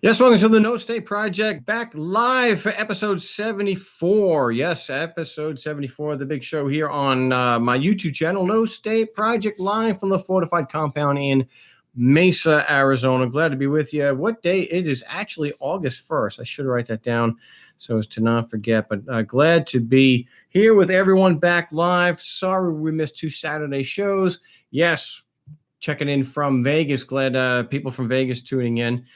Yes, welcome to the No State Project, back live for episode 74. Yes, episode 74, the big show here on my YouTube channel, No State Project, live from the fortified compound in Mesa, Arizona. Glad to be with you. What day? It is actually August 1st. I should write that down so as to not forget, but glad to be here with everyone back live. Sorry we missed 2 Saturday shows. Yes, checking in from Vegas. Glad people from Vegas tuning in.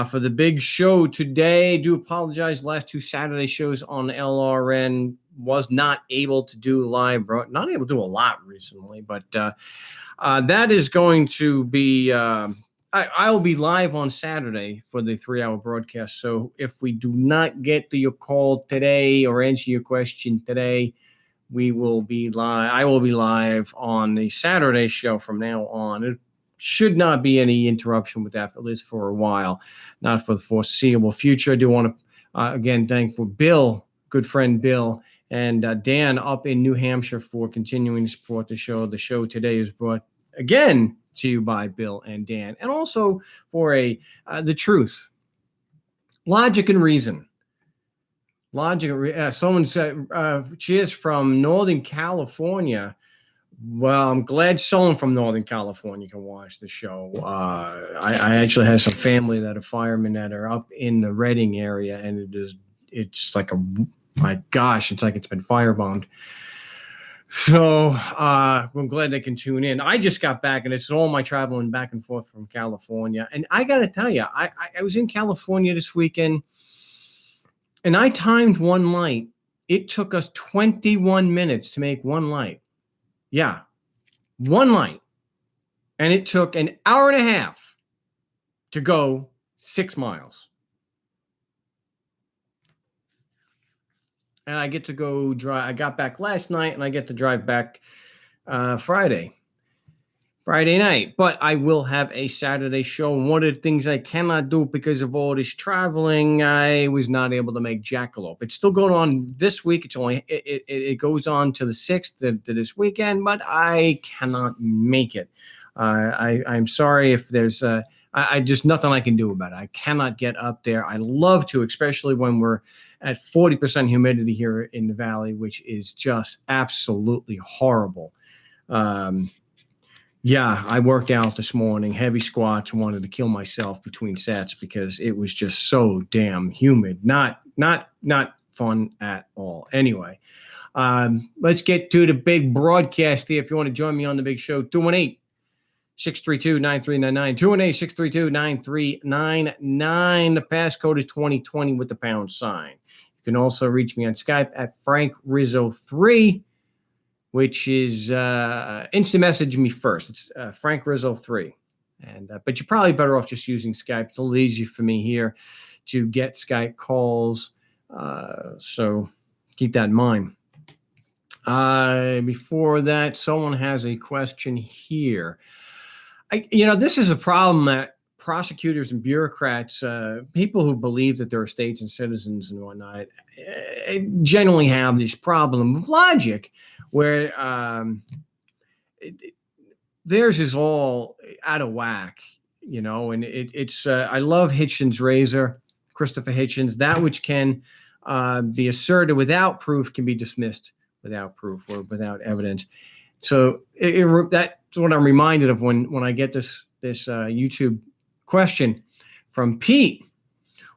For the big show today. Do apologize. Last 2 Saturday shows on LRN was not able to do live, not able to do a lot recently, but that is going to be, I will be live on Saturday for the 3-hour broadcast. So if we do not get to your call today or answer your question today, we will be live. I will be live on the Saturday show from now on. It should not be any interruption with that, at least for a while, not for the foreseeable future. I do want to, again, thank for Bill, good friend Bill, and Dan up in New Hampshire for continuing to support the show. The show today is brought, again, to you by Bill and Dan, and also for the truth, logic and reason. Someone said, she is from Northern California. Well, I'm glad someone from Northern California can watch the show. I actually have some family that are firemen that are up in the Redding area, and it's like my gosh, it's like it's been firebombed. So I'm glad they can tune in. I just got back, and it's all my traveling back and forth from California. And I got to tell you, I was in California this weekend, and I timed one light. It took us 21 minutes to make one light. Yeah, one light. And it took an hour and a half to go 6 miles. And I get to go drive. I got back last night, and I get to drive back Friday night. But I will have a Saturday show. And one of the things I cannot do because of all this traveling, I was not able to make Jackalope. It's still going on this week. It's only it goes on to the 6th to this weekend, but I cannot make it. I'm sorry if there's I just nothing I can do about it. I cannot get up there. I love to, especially when we're at 40% humidity here in the valley, which is just absolutely horrible. Yeah, I worked out this morning, heavy squats, wanted to kill myself between sets because it was just so damn humid. Not fun at all. Anyway, let's get to the big broadcast here. If you want to join me on the big show, 218-632-9399, 218-632-9399. The passcode is 2020 with the pound sign. You can also reach me on Skype at Frank Rizzo 3. Which is instant message me first. It's Frank Rizzo 3. But you're probably better off just using Skype. It's a little easier for me here to get Skype calls. So keep that in mind. Before that, someone has a question here. This is a problem that prosecutors and bureaucrats, people who believe that they're states and citizens and whatnot, generally have this problem of logic where theirs is all out of whack, and it's I love Hitchens' razor, Christopher Hitchens. That which can be asserted without proof can be dismissed without proof or without evidence. So that's what I'm reminded of when I get this YouTube question from Pete.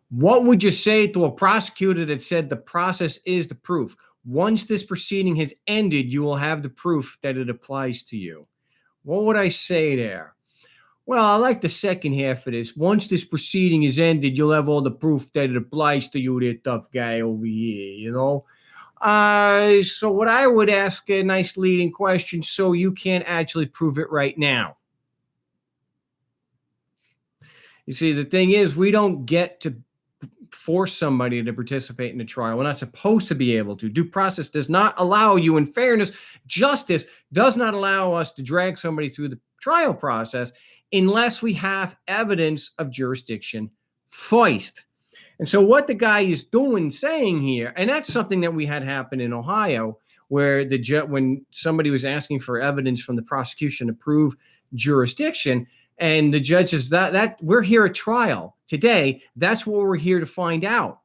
What would you say to a prosecutor that said the process is the proof? Once this proceeding has ended, you will have the proof that it applies to you. What would I say there? Well, I like the second half of this. Once this proceeding is ended, you'll have all the proof that it applies to you, that tough guy over here, So what I would ask, a nice leading question, so you can't actually prove it right now. You see, the thing is, we don't get to force somebody to participate in a trial. We're not supposed to be able to. Due process does not allow you, in fairness, justice does not allow us to drag somebody through the trial process unless we have evidence of jurisdiction first. And so what the guy is saying here, and that's something that we had happen in Ohio, where when somebody was asking for evidence from the prosecution to prove jurisdiction, and the judge says that we're here at trial. today. That's what we're here to find out.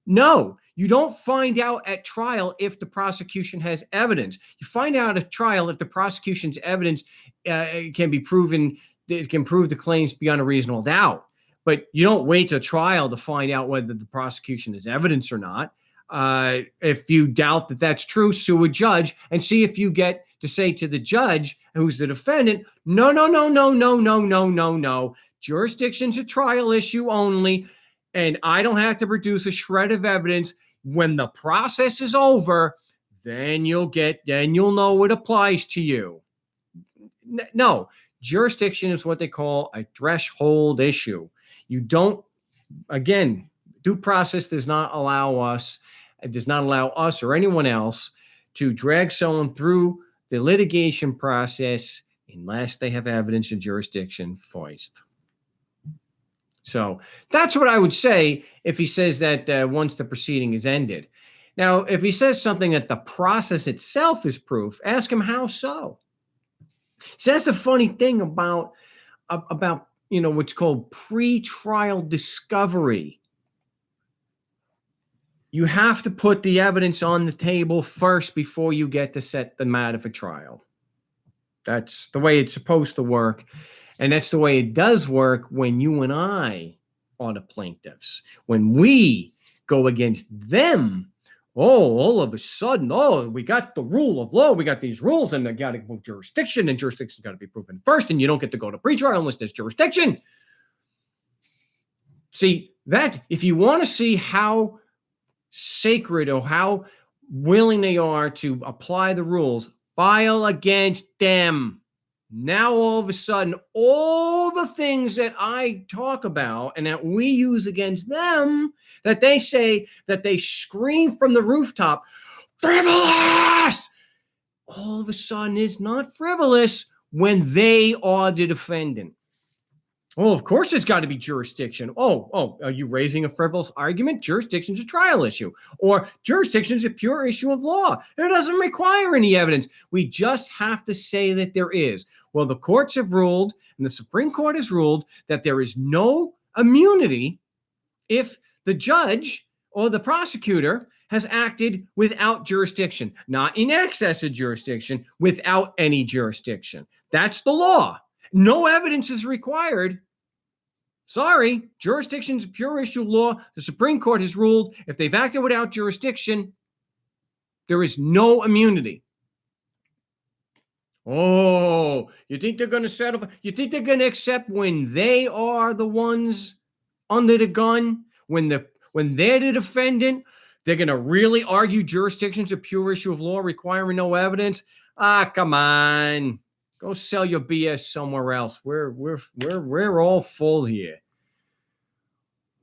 No, you don't find out at trial if the prosecution has evidence. You find out at trial if the prosecution's evidence can be proven, it can prove the claims beyond a reasonable doubt. But you don't wait to trial to find out whether the prosecution has evidence or not. If you doubt that that's true, sue a judge and see if you get to say to the judge, who's the defendant, no, no, no, no, no, no, no, no, no. Jurisdiction's a trial issue only, and I don't have to produce a shred of evidence. When the process is over, then you'll know it applies to you. No, jurisdiction is what they call a threshold issue. You don't, again, due process does not allow us or anyone else to drag someone through the litigation process unless they have evidence of jurisdiction first. So that's what I would say if he says that once the proceeding is ended. Now, if he says something that the process itself is proof, ask him how so. So that's the funny thing about what's called pre-trial discovery. You have to put the evidence on the table first before you get to set the matter for trial. That's the way it's supposed to work. And that's the way it does work when you and I are the plaintiffs. When we go against them, all of a sudden, we got the rule of law. We got these rules, and they got to go jurisdiction, and jurisdiction's got to be proven first, and you don't get to go to pretrial unless there's jurisdiction. See, that if you want to see how sacred or how willing they are to apply the rules, file against them. Now, all of a sudden, all the things that I talk about and that we use against them, that they say, that they scream from the rooftop, frivolous! All of a sudden, it's not frivolous when they are the defendant. Well, of course, there's got to be jurisdiction. Are you raising a frivolous argument? Jurisdiction's a trial issue, or jurisdiction's a pure issue of law. It doesn't require any evidence. We just have to say that there is. Well, the courts have ruled, and the Supreme Court has ruled, that there is no immunity if the judge or the prosecutor has acted without jurisdiction, not in excess of jurisdiction, without any jurisdiction. That's the law. No evidence is required. Sorry, jurisdiction's a pure issue of law. The Supreme Court has ruled if they've acted without jurisdiction, there is no immunity. Oh, you think they're going to settle? You think they're going to accept when they are the ones under the gun? When they're the defendant, they're going to really argue jurisdiction's a pure issue of law requiring no evidence? Come on. Go sell your BS somewhere else. We're all full here.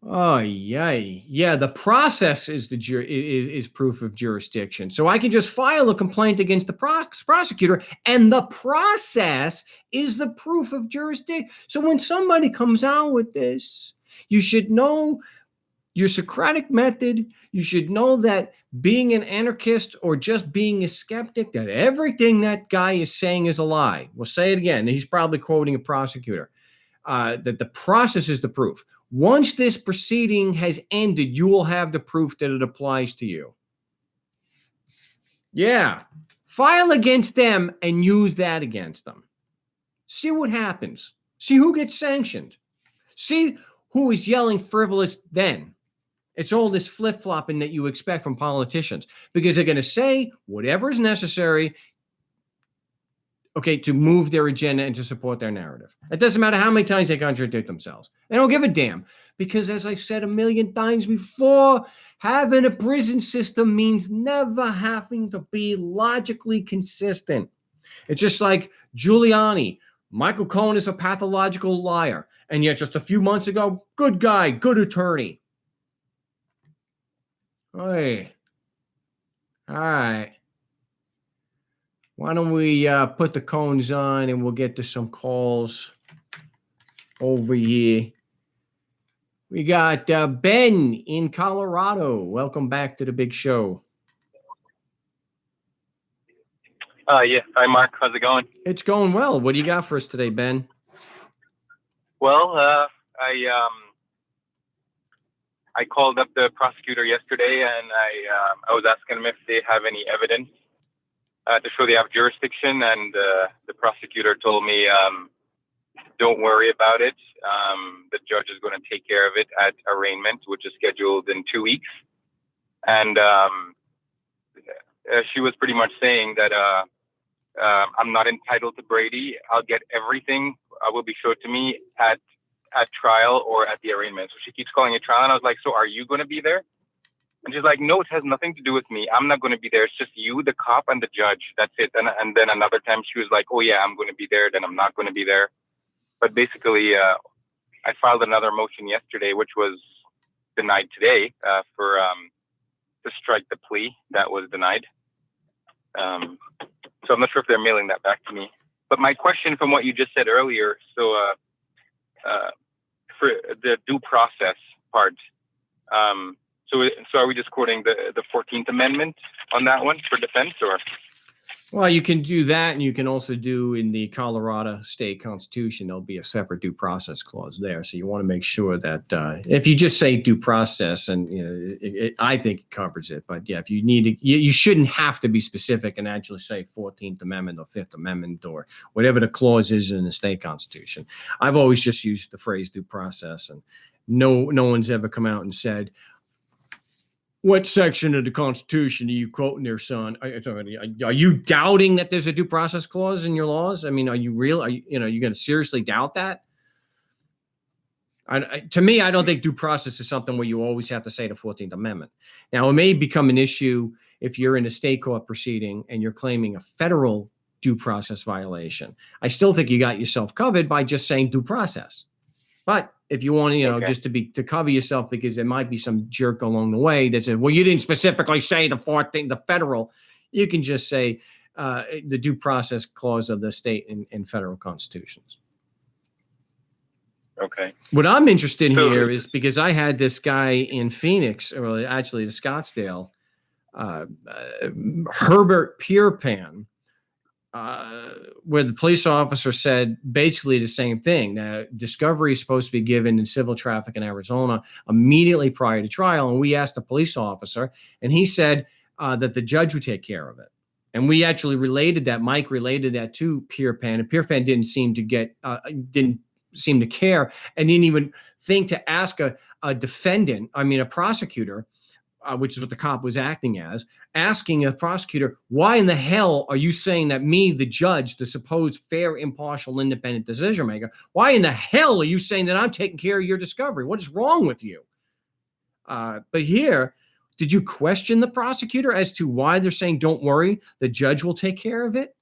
Oh yeah. The process is proof of jurisdiction. So I can just file a complaint against the prosecutor, and the process is the proof of jurisdiction. So when somebody comes out with this, you should know your Socratic method. You should know that being an anarchist or just being a skeptic, that everything that guy is saying is a lie. We'll say it again. He's probably quoting a prosecutor. That the process is the proof. Once this proceeding has ended, you will have the proof that it applies to you. Yeah. File against them and use that against them. See what happens. See who gets sanctioned. See who is yelling frivolous then. It's all this flip-flopping that you expect from politicians, because they're going to say whatever is necessary, to move their agenda and to support their narrative. It doesn't matter how many times they contradict themselves. They don't give a damn, because as I said a million times before, having a prison system means never having to be logically consistent. It's just like Giuliani. Michael Cohen is a pathological liar, and yet just a few months ago, good guy, good attorney. Hey, all right. Why don't we put the cones on and we'll get to some calls over here. We got Ben in Colorado. Welcome back to the big show. Yeah. Hi, Mark. How's it going? It's going well. What do you got for us today, Ben? Well, I called up the prosecutor yesterday, and I was asking them if they have any evidence to show they have jurisdiction, and the prosecutor told me, don't worry about it. The judge is going to take care of it at arraignment, which is scheduled in 2 weeks. And she was pretty much saying that I'm not entitled to Brady. I'll get everything will be showed to me at trial or at the arraignment. So she keeps calling it trial, and I was like, so are you going to be there? And she's like, no, it has nothing to do with me. I'm not going to be there. It's just you, the cop, and the judge. That's it. And then another time she was like, oh yeah, I'm going to be there. Then I'm not going to be there. But basically, I filed another motion yesterday, which was denied today for to strike the plea that was denied. So I'm not sure if they're mailing that back to me. But my question from what you just said earlier, so for the due process part, so are we just quoting the 14th Amendment on that one for defense, or? Well, you can do that, and you can also do in the Colorado state constitution, there'll be a separate due process clause there. So you want to make sure that if you just say due process, and I think it covers it. But yeah, if you need to, you shouldn't have to be specific and actually say 14th Amendment or 5th Amendment or whatever the clause is in the state constitution. I've always just used the phrase due process, and no one's ever come out and said, what section of the Constitution are you quoting there, son? Are you doubting that there's a due process clause in your laws? I mean, are you real? Are you going to seriously doubt that? To me, I don't think due process is something where you always have to say the 14th Amendment. Now, it may become an issue if you're in a state court proceeding and you're claiming a federal due process violation. I still think you got yourself covered by just saying due process. But if you want, Okay. just to cover yourself, because there might be some jerk along the way that said, well, you didn't specifically say the 14th, the federal, you can just say the due process clause of the state and federal constitutions. Okay. What I'm interested in here is because I had this guy in Phoenix, or actually the Scottsdale, Herbert Pierpan, where the police officer said basically the same thing. Now, discovery is supposed to be given in civil traffic in Arizona immediately prior to trial. And we asked the police officer, and he said that the judge would take care of it. And we actually Mike related that to Pierpan, and Pierpan didn't seem to care, and didn't even think to ask a prosecutor, which is what the cop was acting as, asking a prosecutor, why in the hell are you saying that me, the judge, the supposed fair, impartial, independent decision maker, why in the hell are you saying that I'm taking care of your discovery? What is wrong with you? But here, did you question the prosecutor as to why they're saying, don't worry, the judge will take care of it?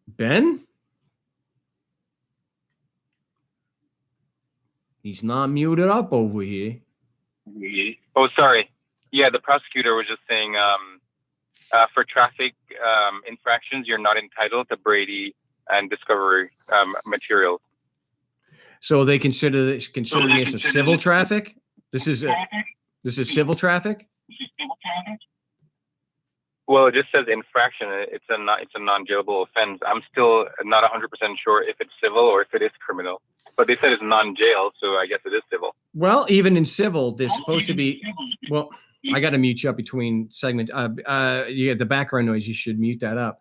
Ben? He's not muted up over here. Oh, sorry. Yeah, the prosecutor was just saying for traffic infractions, you're not entitled to Brady and discovery materials. So they considering this a civil traffic? This is civil traffic? Well, it just says infraction. It's a non-jailable offense. I'm still not 100% sure if it's civil or if it is criminal. But they said it's non-jail, so I guess it is civil. Well, even in civil, there's supposed to be. Well, I got to mute you up between segments. You get the background noise. You should mute that up.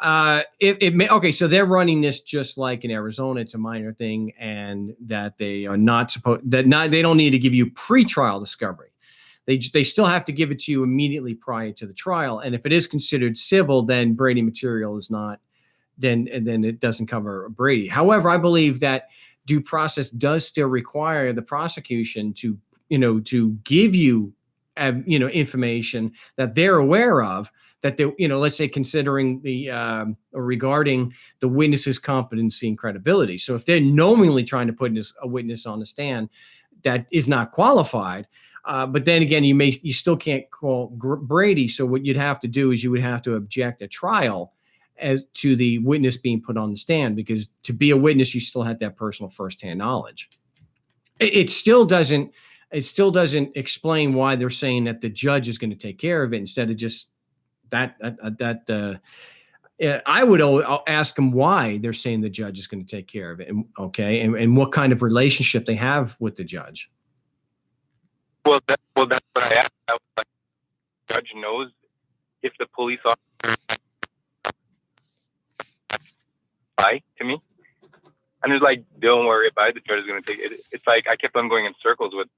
Okay, so they're running this just like in Arizona. It's a minor thing, and that they are not supposed they don't need to give you pre-trial discovery. They still have to give it to you immediately prior to the trial. And if it is considered civil, then Brady material is not. Then it doesn't cover Brady. However, I believe that due process does still require the prosecution to give you information that they're aware of, that they, let's say considering the regarding the witness's competency and credibility. So if they're knowingly trying to put a witness on the stand that is not qualified, but then again, you still can't call Brady. So what you'd have to do is you would have to object at trial as to the witness being put on the stand, because to be a witness, you still have to have personal firsthand knowledge. It still doesn't explain why they're saying that the judge is going to take care of it instead of just that I would I'll ask them why they're saying the judge is going to take care of it, and what kind of relationship they have with the judge. Well, that's what I asked. I was like, the judge knows if the police officer lie to me, and it's like, don't worry about it. The judge is going to take it. It's like I kept on going in circles with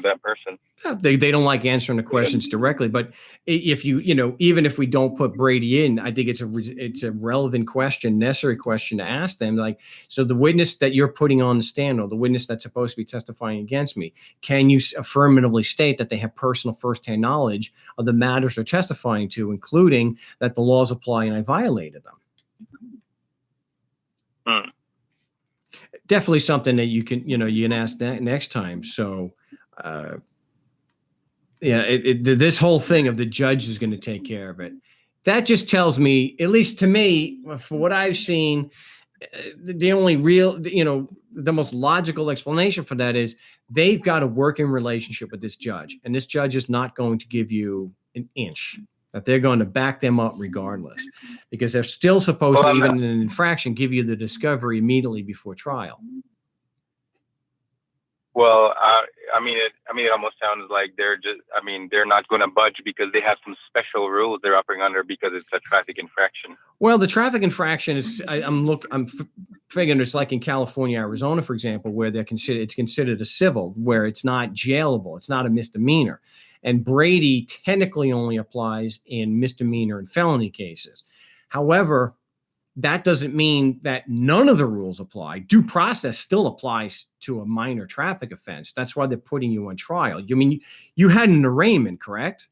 that person. They don't like answering the questions directly, but if even if we don't put Brady in, I think it's a relevant question, necessary question to ask them. Like, so the witness that you're putting on the stand, or the witness that's supposed to be testifying against me, can you affirmatively state that they have personal firsthand knowledge of the matters they're testifying to, including that the laws apply and I violated them? Definitely something that you can ask that next time. So. This whole thing of the judge is going to take care of it. That just tells me, at least to me, for what I've seen, the only real, the most logical explanation for that is they've got a working relationship with this judge, and this judge is not going to give you an inch. That they're going to back them up regardless, because they're still supposed to, even in an infraction, give you the discovery immediately before trial. Well, it almost sounds like they're not going to budge because they have some special rules they're operating under because it's a traffic infraction. Well, the traffic infraction is, I'm figuring it's like in California, Arizona, for example, where it's considered a civil, where it's not jailable, it's not a misdemeanor. And Brady technically only applies in misdemeanor and felony cases. However, that doesn't mean that none of the rules apply. Due process still applies to a minor traffic offense. That's why they're putting you on trial. You had an arraignment, correct?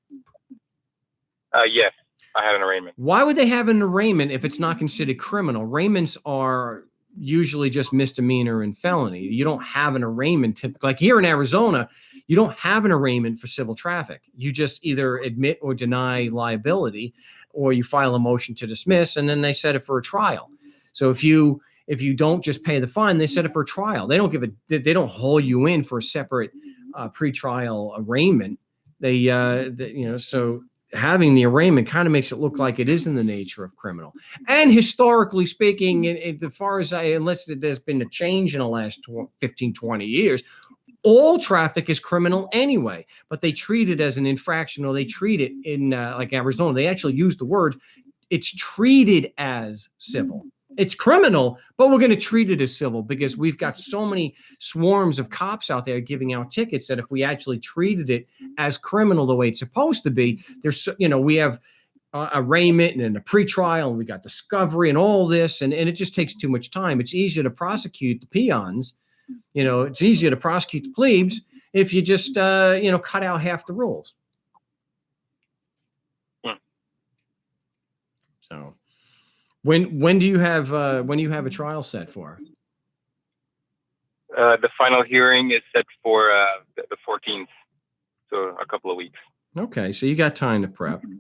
Yes, I had an arraignment. Why would they have an arraignment if it's not considered criminal? Arraignments are usually just misdemeanor and felony. You don't have an arraignment typically. Like here in Arizona, you don't have an arraignment for civil traffic. You just either admit or deny liability, or you file a motion to dismiss, and then they set it for a trial. So if you don't just pay the fine, they set it for a trial. They don't haul you in for a separate pretrial arraignment. So having the arraignment kind of makes it look like it is in the nature of criminal. And historically speaking, as far as unless there's been a change in the last 15, 20 years, all traffic is criminal anyway, but they treat it as an infraction, or they treat it in like Arizona. They actually use the word, it's treated as civil. It's criminal, but we're going to treat it as civil because we've got so many swarms of cops out there giving out tickets that if we actually treated it as criminal the way it's supposed to be, we have arraignment and then a pretrial, and we got discovery and all this, and it just takes too much time. It's easier to prosecute the peons. It's easier to prosecute the plebes if you just, cut out half the rules. So when do you have a trial set for? The final hearing is set for the 14th, so a couple of weeks. Okay, so you got time to prep. Do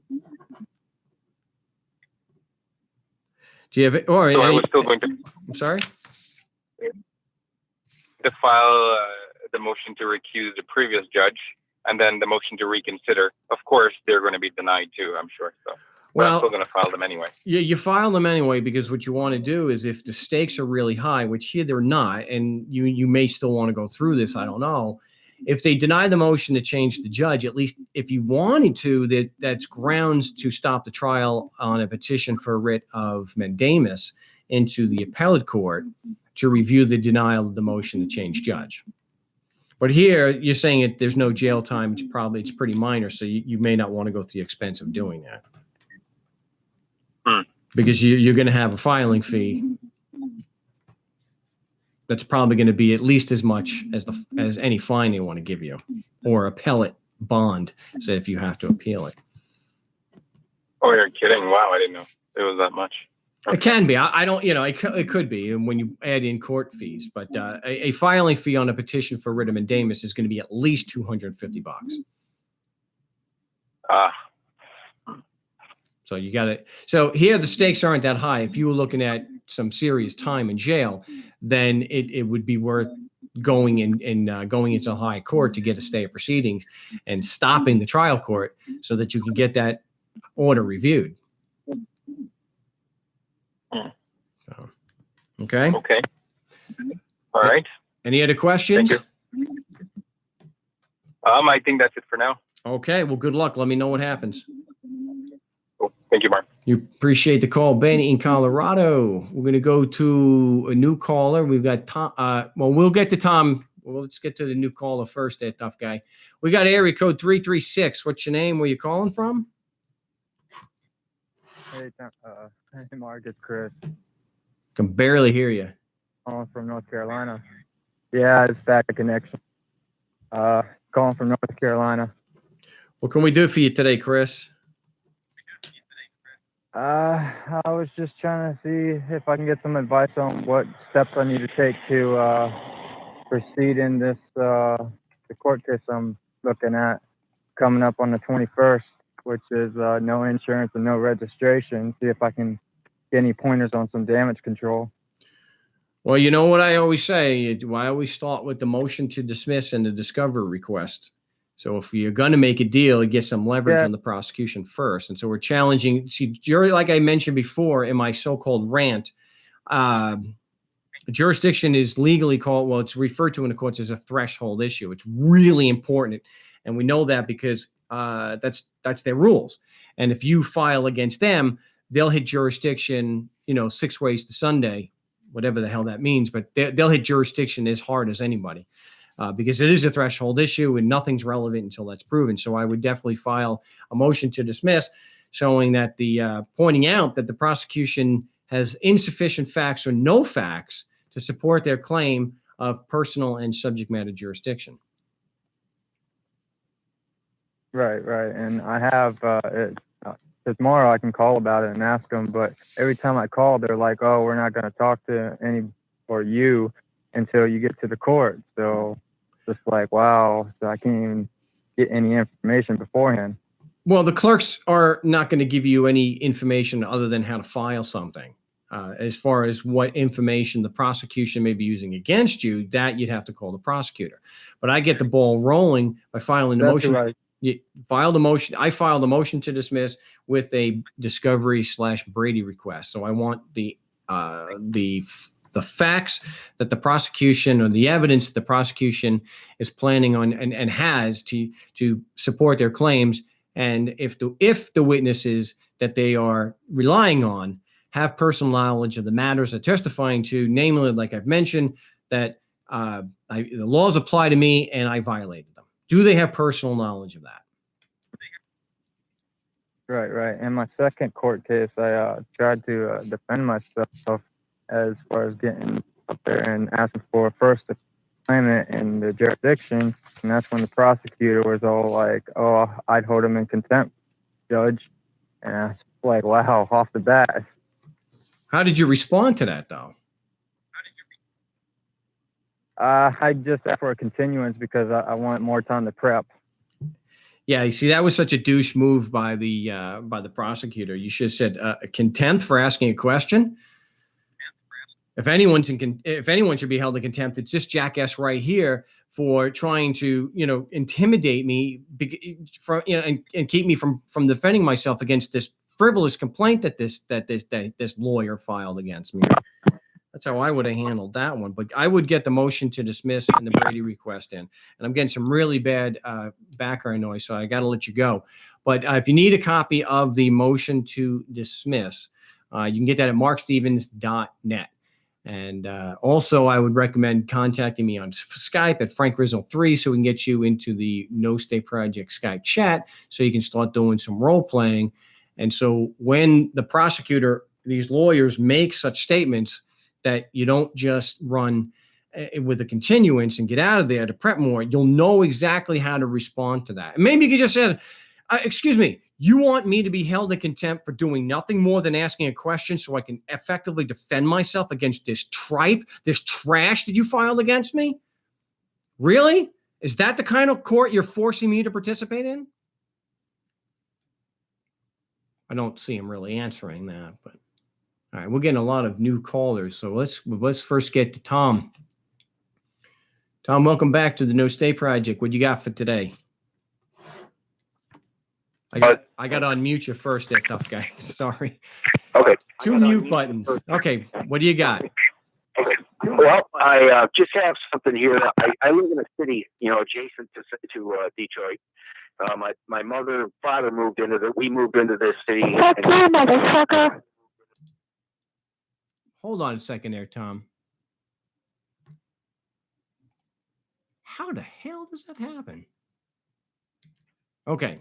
you have it? Or so I was still going to. I'm sorry. To file the motion to recuse the previous judge, and then the motion to reconsider. Of course, they're going to be denied too, I'm sure. So, but I'm still going to file them anyway. You file them anyway because what you want to do is, if the stakes are really high, which here they're not, and you may still want to go through this, I don't know. If they deny the motion to change the judge, at least if you wanted to, that's grounds to stop the trial on a petition for writ of mandamus into the appellate court to review the denial of the motion to change judge. But here you're saying there's no jail time. It's pretty minor, so you may not want to go through the expense of doing that. Because you're going to have a filing fee that's probably going to be at least as much as any fine they want to give you, or appellate bond, say, if you have to appeal it. Oh, you're kidding. Wow, I didn't know it was that much. It can be. I don't, it could be when you add in court fees, but a filing fee on a petition for writ of mandamus is going to be at least $250. So you got it. So here the stakes aren't that high. If you were looking at some serious time in jail, then it would be worth going into high court to get a stay of proceedings and stopping the trial court so that you can get that order reviewed. Okay. Okay. All right. Any other questions? Thank you. I think that's it for now. Okay. Well, good luck. Let me know what happens. Cool. Thank you, Mark. You appreciate the call, Ben in Colorado. We're going to go to a new caller. We've got Tom. Well, we'll get to Tom. Well, let's get to the new caller first, that tough guy. We got area code 336. What's your name? Where you calling from? Hey, Mark, it's Chris. Can barely hear you. Calling from North Carolina. Yeah, it's bad connection. Calling from North Carolina. What can we do for you today, Chris? I was just trying to see if I can get some advice on what steps I need to take to proceed in this the court case I'm looking at coming up on the 21st, which is no insurance and no registration. See if I can get any pointers on some damage control. Well, you know what I always say? I always start with the motion to dismiss and the discovery request. So if you're going to make a deal, you get some leverage on the prosecution first. And so we're challenging. See, jury, like I mentioned before in my so-called rant, jurisdiction is legally called, well, it's referred to in the courts as a threshold issue. It's really important. And we know that because that's their rules. And if you file against them, they'll hit jurisdiction, 6 ways to Sunday, whatever the hell that means. But they'll hit jurisdiction as hard as anybody. Because it is a threshold issue and nothing's relevant until that's proven. So I would definitely file a motion to dismiss, showing that pointing out that the prosecution has insufficient facts or no facts to support their claim of personal and subject matter jurisdiction. Right. And I have tomorrow I can call about it and ask them, but every time I call, they're like, "Oh, we're not going to talk to you until you get to the court." So just like, wow, so I can't even get any information beforehand. Well, the clerks are not going to give you any information other than how to file something. As far as what information the prosecution may be using against you, that you'd have to call the prosecutor. But I get the ball rolling by filing the motion. Right. You filed a motion. I filed a motion to dismiss with a discovery/Brady request. So I want the facts that the prosecution or the evidence that the prosecution is planning on and has to support their claims. And if the witnesses that they are relying on have personal knowledge of the matters they're testifying to, namely, like I've mentioned, that the laws apply to me and I violated them. Do they have personal knowledge of that? Right. In my second court case, I tried to defend myself as far as getting up there and asking for first claimant in the jurisdiction. And that's when the prosecutor was all like, "Oh, I'd hold him in contempt, judge." And I was like, wow, off the bat. How did you respond to that, though? I just asked for a continuance because I want more time to prep. Yeah, you see, that was such a douche move by the prosecutor. You should have said contempt for asking a question. If anyone should be held in contempt, it's this jackass right here for trying to intimidate me and keep me from defending myself against this frivolous complaint that this lawyer filed against me. That's how I would have handled that one. But I would get the motion to dismiss and the Brady request in. And I'm getting some really bad background noise, so I got to let you go. But if you need a copy of the motion to dismiss, you can get that at markstevens.net. And also, I would recommend contacting me on Skype at Frank Rizzo 3 so we can get you into the No State Project Skype chat so you can start doing some role playing. And so when the prosecutor, these lawyers make such statements, that you don't just run with a continuance and get out of there to prep more, you'll know exactly how to respond to that. And maybe you could just say, excuse me, you want me to be held in contempt for doing nothing more than asking a question so I can effectively defend myself against this tripe, this trash that you filed against me? Really? Is that the kind of court you're forcing me to participate in? I don't see him really answering that, but all right, we're getting a lot of new callers, so let's first get to Tom. Tom, welcome back to the No State Project. What you got for today? I got to unmute you first, that tough guy. Sorry. Okay. 2 mute buttons. Okay, what do you got? Well, I just have something here. I live in a city, adjacent to Detroit. My mother and father we moved into this city. Fuck you, motherfucker. Hold on a second there, Tom. How the hell does that happen? Okay.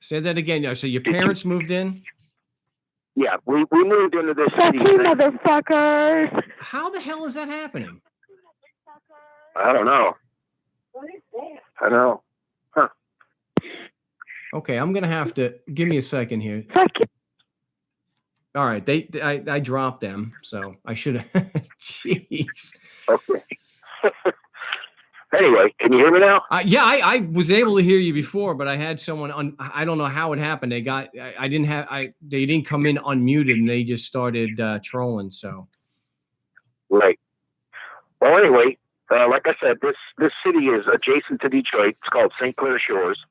Say that again. So your parents moved in? Yeah, we moved into this Fuck city. you, motherfuckers. How the hell is that happening? I don't know. I know. Huh. Okay, I'm gonna have to give me a second here. Fuck you. All right, I dropped them, so I should have. Jeez. Okay. Anyway, can you hear me now? Yeah, I was able to hear you before, but I had someone on. I don't know how it happened. They didn't come in unmuted, and they just started trolling. So. Right. Well, anyway, like I said, this city is adjacent to Detroit. It's called St. Clair Shores,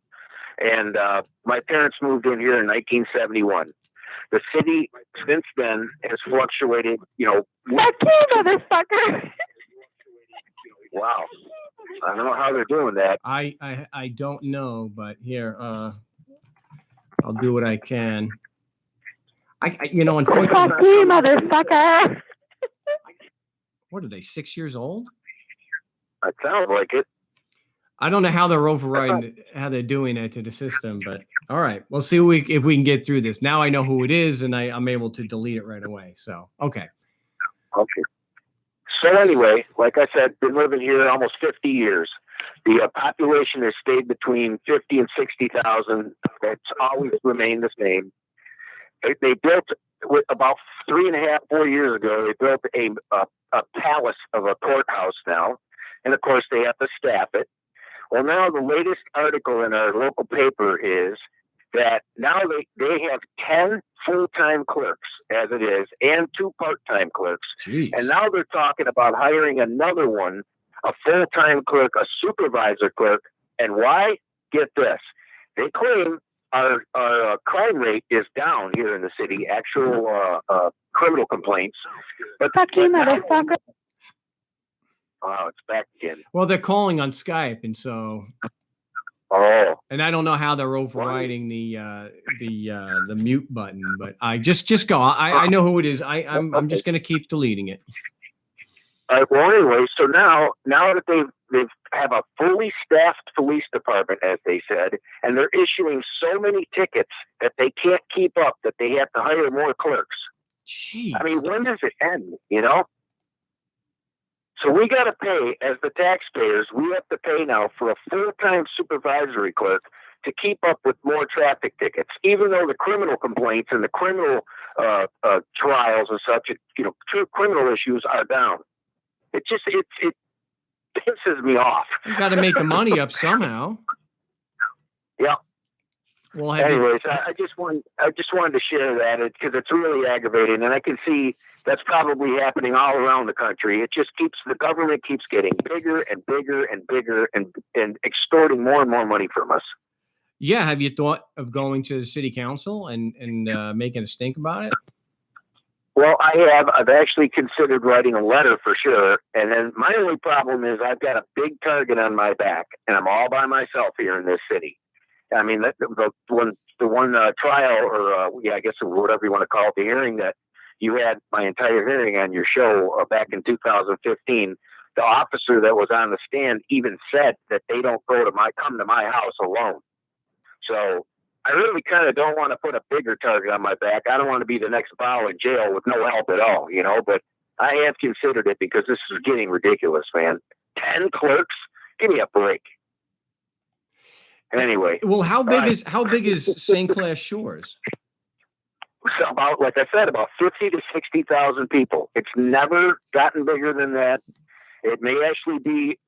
and my parents moved in here in 1971. The city since then has fluctuated. Fuck you, motherfucker. Wow. I don't know how they're doing that. I don't know, but here, I'll do what I can. Unfortunately. Fuck you, motherfucker. What are they, 6 years old? It sounds like it. I don't know how they're overriding, how they're doing that to the system, but all right, we'll see if we can get through this. Now I know who it is, and I'm able to delete it right away. So, okay. Okay. So anyway, like I said, been living here almost 50 years. The population has stayed between 50 and 60,000. It's always remained the same. They built, about 3.5, 4 years ago, they built a palace of a courthouse now. And of course, they have to staff it. Well, now the latest article in our local paper is that now they have 10 full-time clerks, as it is, and 2 part-time clerks. Jeez. And now they're talking about hiring another one, a full-time clerk, a supervisor clerk. And why? Get this. They claim our crime rate is down here in the city, actual criminal complaints. But Fuck you, motherfucker. Oh, it's back again. Well, they're calling on Skype, and so. Oh. And I don't know how they're overriding the mute button, but I just go. I know who it is. I'm just gonna keep deleting it. All right. Well, anyway, so now that they have a fully staffed police department, as they said, and they're issuing so many tickets that they can't keep up, that they have to hire more clerks. Jeez. I mean, when does it end? So we got to pay, as the taxpayers, we have to pay now for a full-time supervisory clerk to keep up with more traffic tickets, even though the criminal complaints and the criminal trials and such, true criminal issues are down. It pisses me off. You got to make the money up somehow. Yeah. Well, anyways, I just wanted to share that because it's really aggravating, and I can see that's probably happening all around the country. It just the government keeps getting bigger and bigger and bigger and extorting more and more money from us. Yeah. Have you thought of going to the city council and making a stink about it? Well, I have. I've actually considered writing a letter for sure. And then my only problem is I've got a big target on my back, and I'm all by myself here in this city. I mean, the one trial, or I guess whatever you want to call it, the hearing that you had my entire hearing on your show back in 2015. The officer that was on the stand even said that they don't come to my house alone. So I really kind of don't want to put a bigger target on my back. I don't want to be the next Bao in jail with no help at all, but I have considered it because this is getting ridiculous, man. 10 clerks? Give me a break. Anyway. Well, how big is St. Clair Shores? So about, like I said, about 50 to 60,000 people. It's never gotten bigger than that. It may actually be,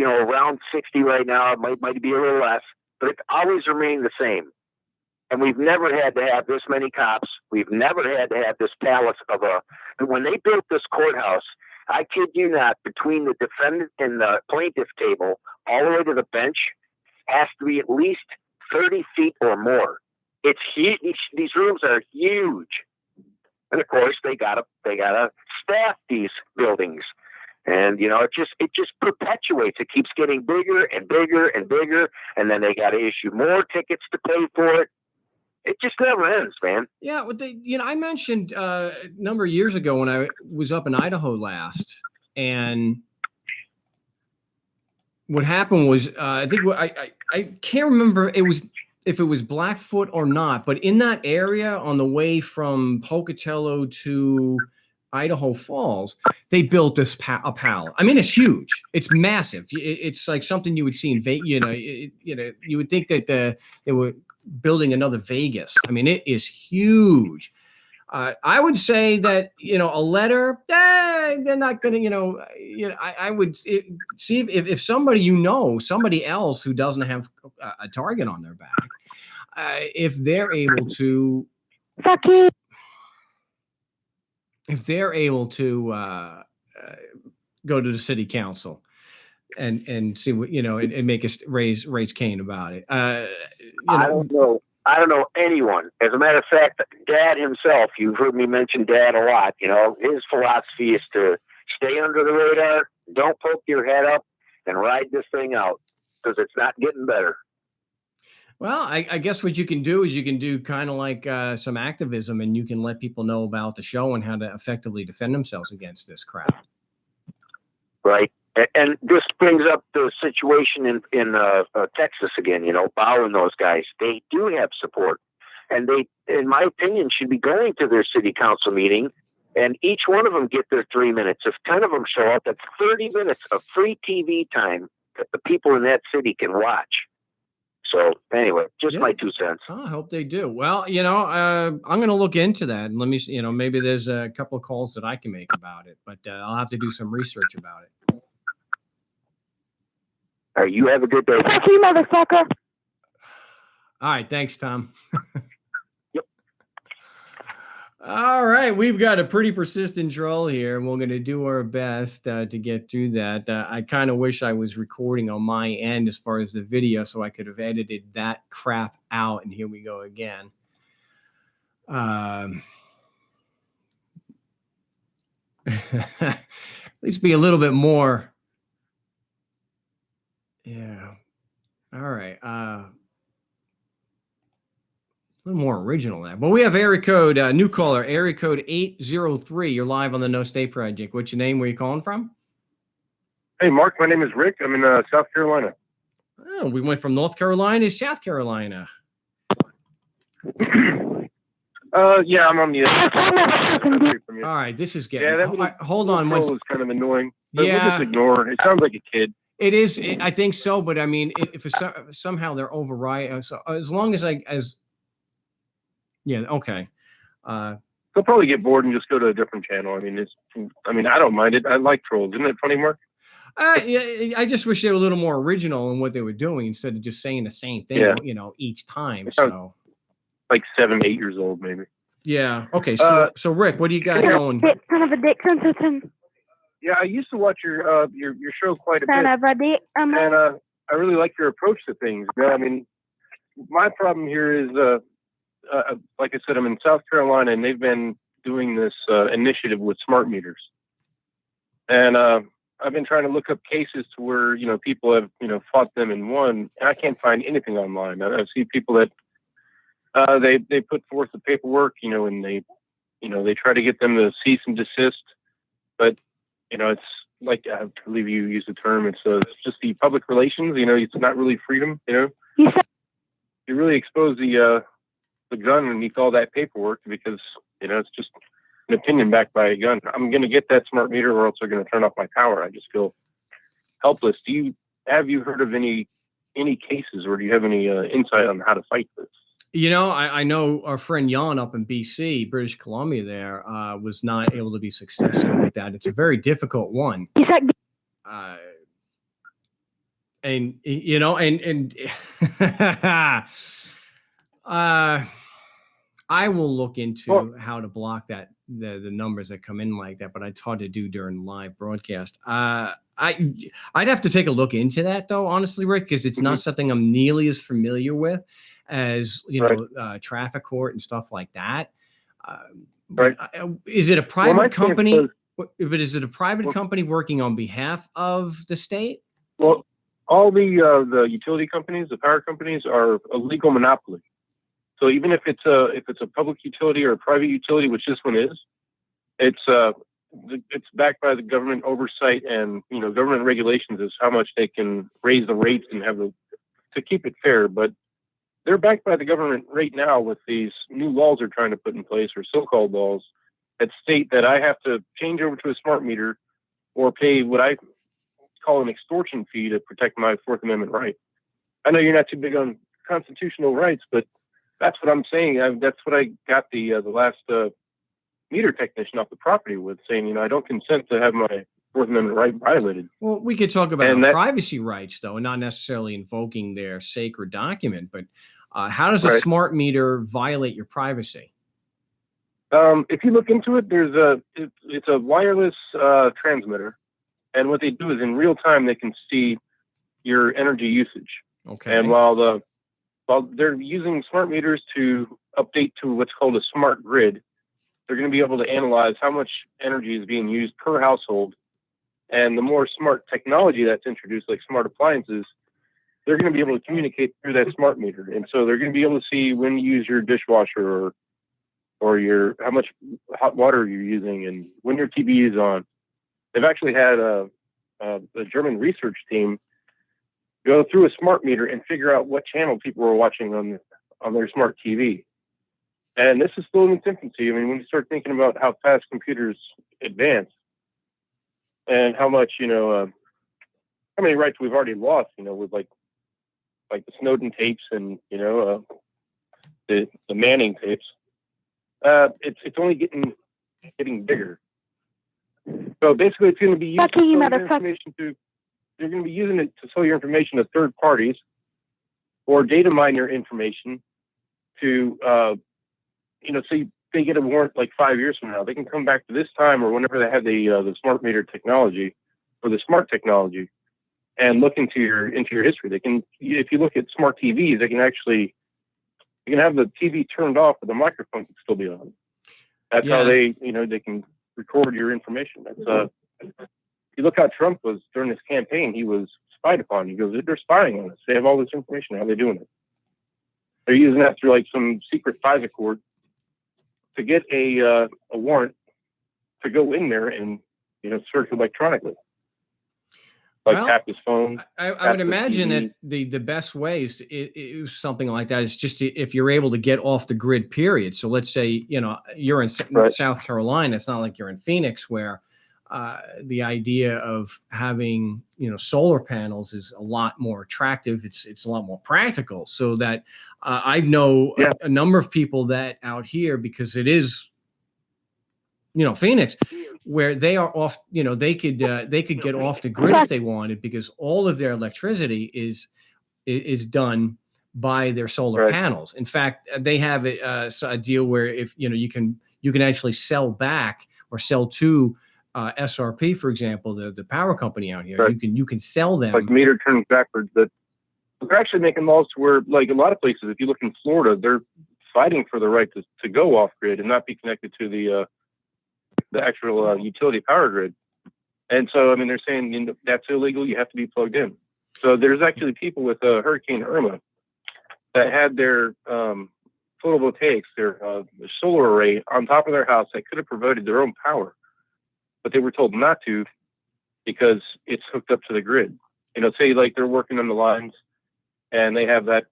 around 60 right now. It might be a little less, but it's always remained the same. And we've never had to have this many cops. We've never had to have this palace when they built this courthouse, I kid you not, between the defendant and the plaintiff table, all the way to the bench, has to be at least 30 feet or more. It's huge. These rooms are huge. And of course, they gotta staff these buildings. And it just perpetuates. It keeps getting bigger and bigger and bigger, and then they got to issue more tickets to pay for it. It just never ends, man. Yeah, I mentioned a number of years ago when I was up in Idaho last, and what happened was I think I can't remember if it was Blackfoot or not, but in that area on the way from Pocatello to Idaho Falls, they built a pal. I mean, it's huge. It's massive. It's like something you would see in Vegas. You would think that they were building another Vegas. I mean, it is huge. I would say that a letter, they're not going to. I would see if somebody else who doesn't have a target on their back, if they're able to. Fuck you. If they're able to go to the city council and see what and make us raise Cain about it. I don't know anyone. As a matter of fact, Dad himself, you've heard me mention Dad a lot. His philosophy is to stay under the radar, don't poke your head up, and ride this thing out because it's not getting better. Well, I guess what you can do is you can do kind of like some activism, and you can let people know about the show and how to effectively defend themselves against this crap. Right. And this brings up the situation in Texas again, Bauer and those guys. They do have support. And they, in my opinion, should be going to their city council meeting, and each one of them get their 3 minutes. If 10 of them show up, that's 30 minutes of free TV time that the people in that city can watch. So anyway, just my 2 cents. Oh, I hope they do. Well, I'm going to look into that, and let me, maybe there's a couple of calls that I can make about it, but I'll have to do some research about it. All right, you have a good day. Fuck you, motherfucker. All right, thanks, Tom. Yep. All right, we've got a pretty persistent troll here, and we're going to do our best to get through that. I kind of wish I was recording on my end as far as the video, so I could have edited that crap out. And here we go again. At least be a little bit more. Yeah. All right. A little more original there. But we have area code, new caller, area code 803. You're live on the No State Project. What's your name? Where you calling from? Hey, Mark, my name is Rick. I'm in South Carolina. Oh, we went from North Carolina to South Carolina. Yeah, I'm on the All right, this is getting. Yeah, hold on. That is kind of annoying. But Yeah. we'll just ignore. It sounds like a kid. It is. I think so. But I mean, if somehow they're overriding, so as long as yeah, okay. They'll probably get bored and just go to a different channel. I mean, I don't mind it. I like trolls. Isn't it funny, Mark? Yeah, I just wish they were a little more original in what they were doing instead of just saying the same thing, each time. So, like 7, 8 years old, maybe. Yeah. Okay. So Rick, what do you got going? Kind of a dick sensation. Yeah, I used to watch your show quite a bit. Kind of a dick. And I really like your approach to things. I mean, my problem here is, like I said, I'm in South Carolina, and they've been doing this initiative with smart meters. And I've been trying to look up cases to where, people have, fought them and won, and I can't find anything online. I see people that they put forth the paperwork, and they try to get them to cease and desist, but it's like, I believe you use the term, it's just the public relations, it's not really freedom, You really expose the gun underneath all that paperwork because, it's just an opinion backed by a gun. I'm going to get that smart meter or else they're going to turn off my power. I just feel helpless. Have you heard of any cases, or do you have any insight on how to fight this? I know our friend Jan up in BC, British Columbia there, was not able to be successful with that. It's a very difficult one. I will look into how to block that, the numbers that come in like that, but it's hard to do during live broadcast. I'd have to take a look into that though, honestly, Rick, because it's not something I'm nearly as familiar with as traffic court and stuff like that. Is it a private company? But is it a private company working on behalf of the state? Well, all the utility companies, the power companies, are a legal monopoly. So even if it's a public utility or a private utility, which this one is, it's backed by the government oversight and government regulations as how much they can raise the rates and to keep it fair. But they're backed by the government right now with these new laws they're trying to put in place, or so-called laws, that state that I have to change over to a smart meter or pay what I call an extortion fee to protect my Fourth Amendment right. I know you're not too big on constitutional rights, but that's what I'm saying. That's what I got the last meter technician off the property with, saying, I don't consent to have my Fourth Amendment right violated. Well, we could talk about privacy rights, though, and not necessarily invoking their sacred document. But how does a smart meter violate your privacy? If you look into it, it's a wireless transmitter, and what they do is in real time they can see your energy usage. Okay. And while they're using smart meters to update to what's called a smart grid, they're going to be able to analyze how much energy is being used per household. And the more smart technology that's introduced, like smart appliances, they're going to be able to communicate through that smart meter. And so they're going to be able to see when you use your dishwasher or how much hot water you're using and when your TV is on. They've actually had a German research team go through a smart meter and figure out what channel people were watching on their smart TV. And this is still in its infancy. I mean, when you start thinking about how fast computers advance and how much, how many rights we've already lost, with like the Snowden tapes and, the Manning tapes. It's only getting bigger. So basically, it's going to be used to sell your information you're going to be using it to sell your information to third parties, or data mine your information to, so they get a warrant like 5 years from now. They can come back to this time or whenever they have the smart meter technology or the smart technology and look into your history. They can, if you look at smart TVs, you can have the TV turned off, but the microphone can still be on. That's how they can record your information. That's you look how Trump was during this campaign. He was spied upon. He goes, they're spying on us. They have all this information. How are they doing it? They're using that through like some secret FISA court to get a warrant to go in there and search electronically. Tap his phone. I would imagine that the best way is something like that is just if you're able to get off the grid, period. So let's say, you're in South Carolina. It's not like you're in Phoenix where the idea of having, solar panels is a lot more attractive. It's a lot more practical. So that I know a number of people that out here, because it is, Phoenix, where they are off, they could get off the grid if they wanted, because all of their electricity is done by their solar panels. In fact, they have a deal where if you can actually sell back or sell to SRP, for example, the power company out here. You can sell them like meter turns backwards. But they're actually making laws to where, like a lot of places, if you look in Florida, they're fighting for the right to go off grid and not be connected to the actual utility power grid. And so, I mean, they're saying that's illegal. You have to be plugged in. So there's actually people with Hurricane Irma that had their photovoltaics, their solar array on top of their house that could have provided their own power, but they were told not to because it's hooked up to the grid. Say like they're working on the lines and they have that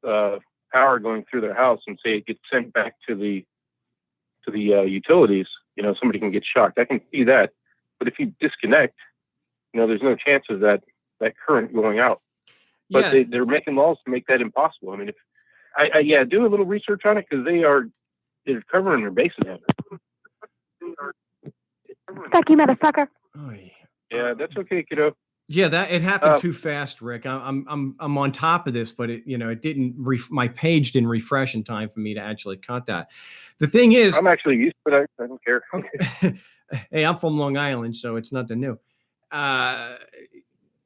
power going through their house, and say it gets sent back to the utilities. Somebody can get shocked. I can see that. But if you disconnect, there's no chance of that current going out. But they're making laws to make that impossible. I mean, if I do a little research on it, because they're covering their bases on it. Fuck you, motherfucker. Oh, yeah, that's okay, kiddo. Yeah, that it happened too fast, Rick. I'm on top of this, but it didn't. My page didn't refresh in time for me to actually cut that. The thing is, I'm actually used to it. I don't care. Okay. Hey, I'm from Long Island, so it's nothing new.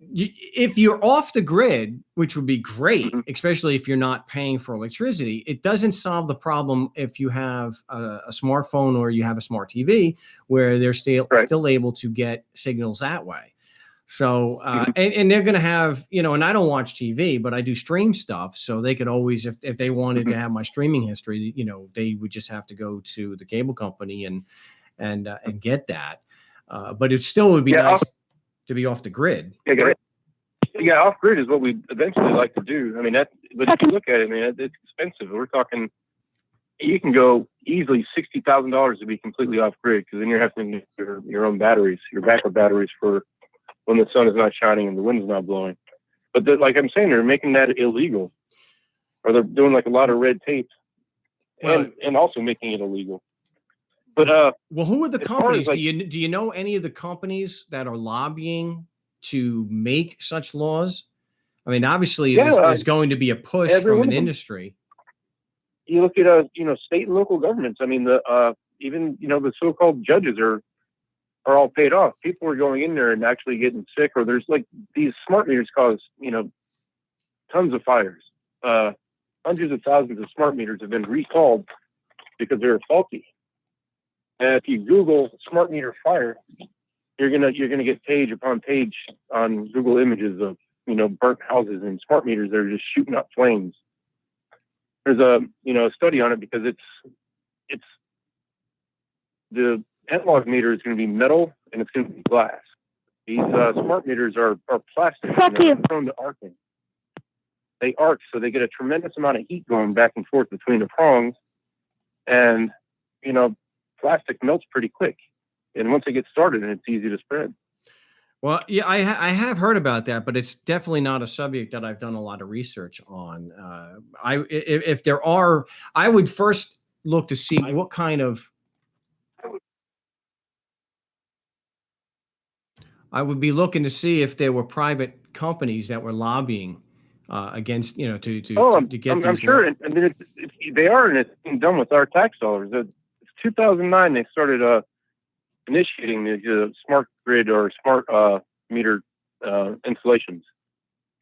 if you're off the grid, which would be great, Mhm. especially if you're not paying for electricity, it doesn't solve the problem if you have a smartphone or you have a smart TV where they're still able to get signals that way. So, and they're going to have, and I don't watch TV, but I do stream stuff. So they could always, if they wanted to have my streaming history, they would just have to go to the cable company and get that. But it still would be nice to be off the grid. Yeah, off grid is what we eventually like to do. I mean, but if you look at it, man, it's expensive. We're talking, you can go easily $60,000 to be completely off grid, because then you're having your own batteries, your backup batteries for when the sun is not shining and the wind is not blowing. But like I'm saying, they're making that illegal, or they're doing like a lot of red tape, and also making it illegal. But well, who are the companies? Do you know any of the companies that are lobbying to make such laws? I mean, obviously, there's going to be a push from an industry. You look at state and local governments. I mean, even the so-called judges are all paid off. People are going in there and actually getting sick, or there's like these smart meters cause tons of fires. Hundreds of thousands of smart meters have been recalled because they're faulty. And if you Google smart meter fire, you're gonna get page upon page on Google Images of burnt houses and smart meters that are just shooting up flames. There's a study on it, because it's the analog meter is going to be metal and it's going to be glass. These smart meters are plastic. They're prone to arcing. They arc, so they get a tremendous amount of heat going back and forth between the prongs, and plastic melts pretty quick, and once it gets started, it's easy to spread. Well, yeah, I have heard about that, but it's definitely not a subject that I've done a lot of research on. If there are, I would first look to see what kind of. I would be looking to see if there were private companies that were lobbying against, to get. I'm sure, and they are, and it's being done with our tax dollars. It's 2009. They started initiating the smart grid or smart meter installations,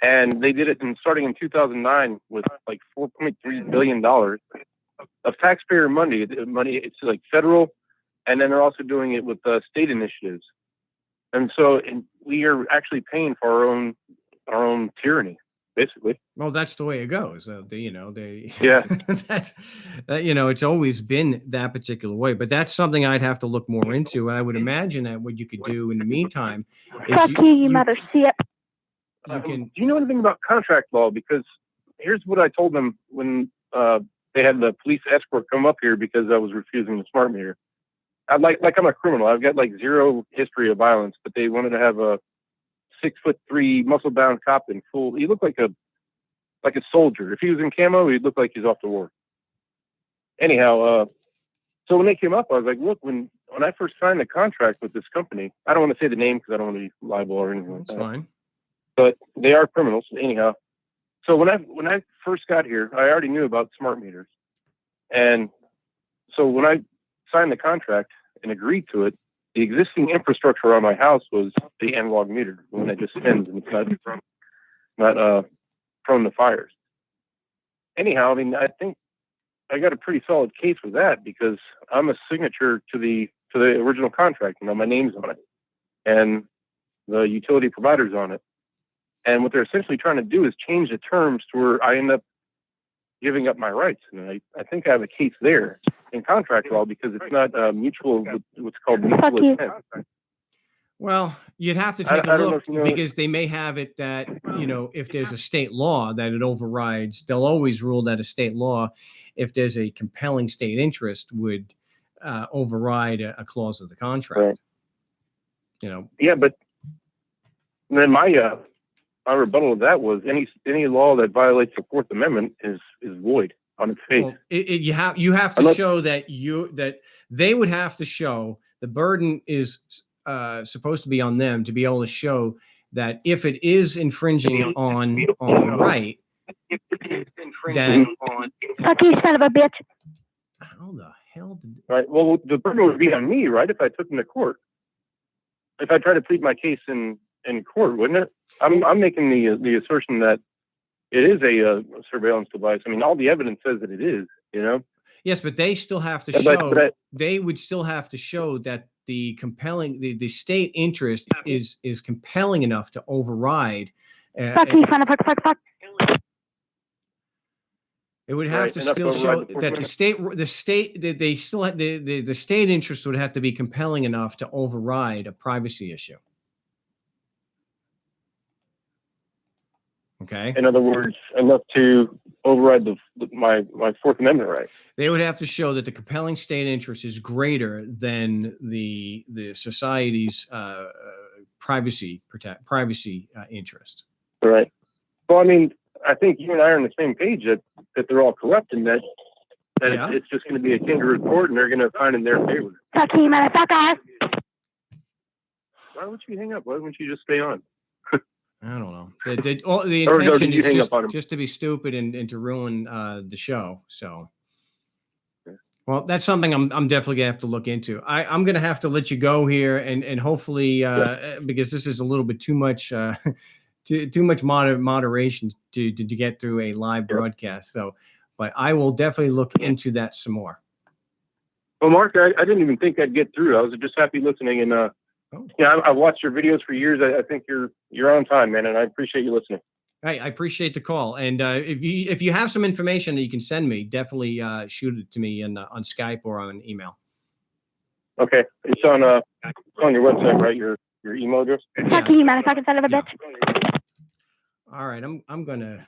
and they did it starting in 2009 with like $4.3 billion of taxpayer money. It's like federal, and then they're also doing it with state initiatives. And so we are actually paying for our own tyranny, basically. Well, that's the way it goes. Yeah. It's always been that particular way. But that's something I'd have to look more into. And I would imagine that what you could do in the meantime is Fuck you mother shit. Do you know anything about contract law? Because here's what I told them when they had the police escort come up here because I was refusing the smart meter. I'm a criminal. I've got like zero history of violence, but they wanted to have a 6'3" muscle-bound cop in full. He looked like a soldier. If he was in camo, he'd look like he's off to war. Anyhow, so when they came up, I was like, look, when I first signed the contract with this company, I don't want to say the name because I don't want to be liable or anything like that. That's fine. But they are criminals. Anyhow, so when I first got here, I already knew about smart meters, and so when I signed the contract and agreed to it, the existing infrastructure on my house was the analog meter, the one that just spins and it's not prone to fires. Anyhow, I mean, I think I got a pretty solid case with that because I'm a signature to the original contract. My name's on it, and the utility provider's on it. And what they're essentially trying to do is change the terms to where I end up giving up my rights. And I think I have a case there in contract law because it's not mutual, what's called mutual intent. Well, you'd have to take a look because they may have it that, if there's a state law that it overrides, they'll always rule that a state law, if there's a compelling state interest, would override a clause of the contract. Right. Yeah, but then my rebuttal of that was any law that violates the Fourth Amendment is void on its face. Well, you have to show that they would have to show the burden is supposed to be on them to be able to show that if it is infringing on the right, then fuck you, son of a bitch. How the hell did? Right. Well, the burden would be on me, right? If I took them to court, if I tried to plead my case in in court, wouldn't it? I'm making the assertion that it is a surveillance device. I mean, all the evidence says that it is. You know. Yes, but they still have to But- show. but- They would still have to show that the compelling, the state interest is compelling enough to override. Fuck you, son of a fuck. It would have Right, to enough still to show override the that they still have, the state interest would have to be compelling enough to override a privacy issue. Okay. In other words, enough to override my Fourth Amendment right. They would have to show that the compelling state interest is greater than the society's privacy interest. Right. Well, I mean, I think you and I are on the same page that they're all corrupt and that Yeah. it's just going to be a kangaroo court and they're going to find in their favor. Fuck you, motherfucker. Why would you hang up? Why wouldn't you just stay on? I don't know. The Or intention did you is hang up on 'em? just to be stupid and to ruin the show. So, well, that's something I'm definitely gonna have to look into. I'm gonna have to let you go here and hopefully because this is a little bit too much too much moderation to get through a live broadcast. So, but I will definitely look into that some more. Well, Mark, I didn't even think I'd get through. I was just happy listening, and yeah, I've watched your videos for years. I think you're on time, man, and I appreciate you listening. Hey, I appreciate the call, and if you have some information that you can send me, definitely shoot it to me on Skype or on email. Okay, it's on your website, right? Your email address. Fuck you, motherfucker, son of a Yeah. bitch. All right, I'm gonna.